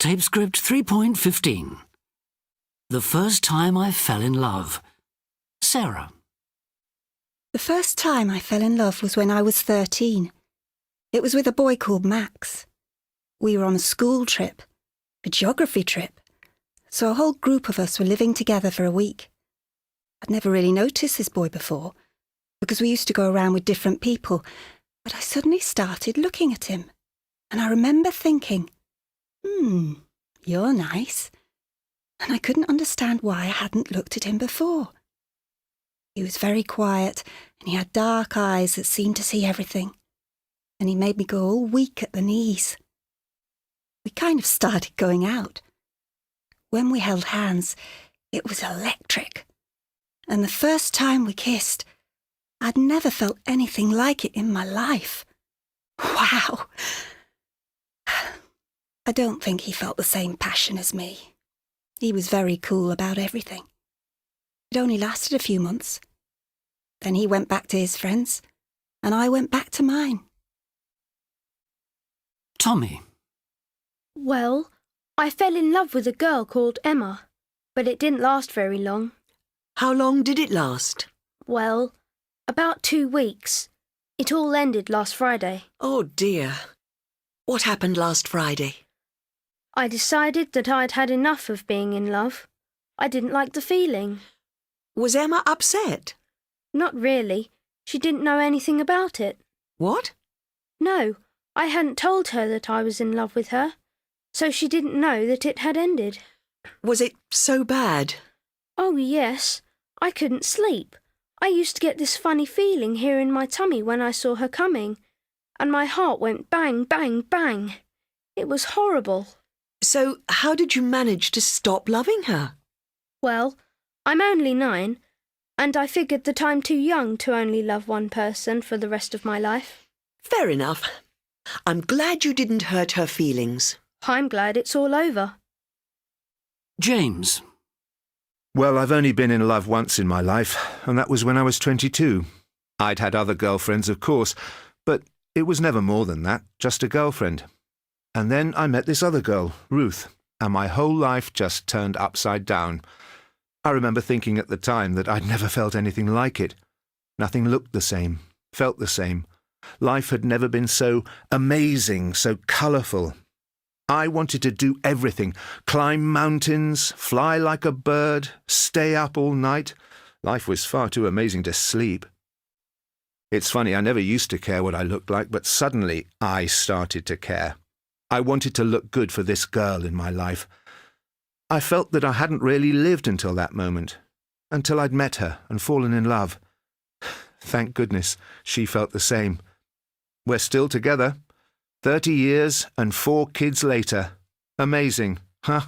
Tape script 3.15. The first time I fell in love. Sarah. The first time I fell in love was when I was 13. It was with a boy called Max. We were on a school trip, a geography trip, so a whole group of us were living together for a week. I'd never really noticed this boy before, because we used to go around with different people, but I suddenly started looking at him, and I remember thinking, you're nice. And I couldn't understand why I hadn't looked at him before. He was very quiet, and he had dark eyes that seemed to see everything, and he made me go all weak at the knees. We kind of started going out. When we held hands, it was electric. And the first time we kissed, I'd never felt anything like it in my life. Wow! I don't think he felt the same passion as me. He was very cool about everything. It only lasted a few months. Then he went back to his friends, and I went back to mine. Tommy. Well, I fell in love with a girl called Emma, but it didn't last very long. How long did it last? Well, about 2 weeks. It all ended last Friday. Oh dear. What happened last Friday? I decided that I'd had enough of being in love. I didn't like the feeling. Was Emma upset? Not really. She didn't know anything about it. What? No, I hadn't told her that I was in love with her, so she didn't know that it had ended. Was it so bad? Oh, yes. I couldn't sleep. I used to get this funny feeling here in my tummy when I saw her coming, and my heart went bang, bang, bang. It was horrible. So how did you manage to stop loving her? Well, I'm only 9, and I figured that I'm too young to only love one person for the rest of my life. Fair enough. I'm glad you didn't hurt her feelings. I'm glad it's all over. James. Well, I've only been in love once in my life, and that was when I was 22. I'd had other girlfriends, of course, but it was never more than that, just a girlfriend. And then I met this other girl, Ruth, and my whole life just turned upside down. I remember thinking at the time that I'd never felt anything like it. Nothing looked the same, felt the same. Life had never been so amazing, so colourful. I wanted to do everything, climb mountains, fly like a bird, stay up all night. Life was far too amazing to sleep. It's funny, I never used to care what I looked like, but suddenly I started to care. I wanted to look good for this girl in my life. I felt that I hadn't really lived until that moment, until I'd met her and fallen in love. Thank goodness she felt the same. We're still together, 30 years and 4 kids later. Amazing, huh?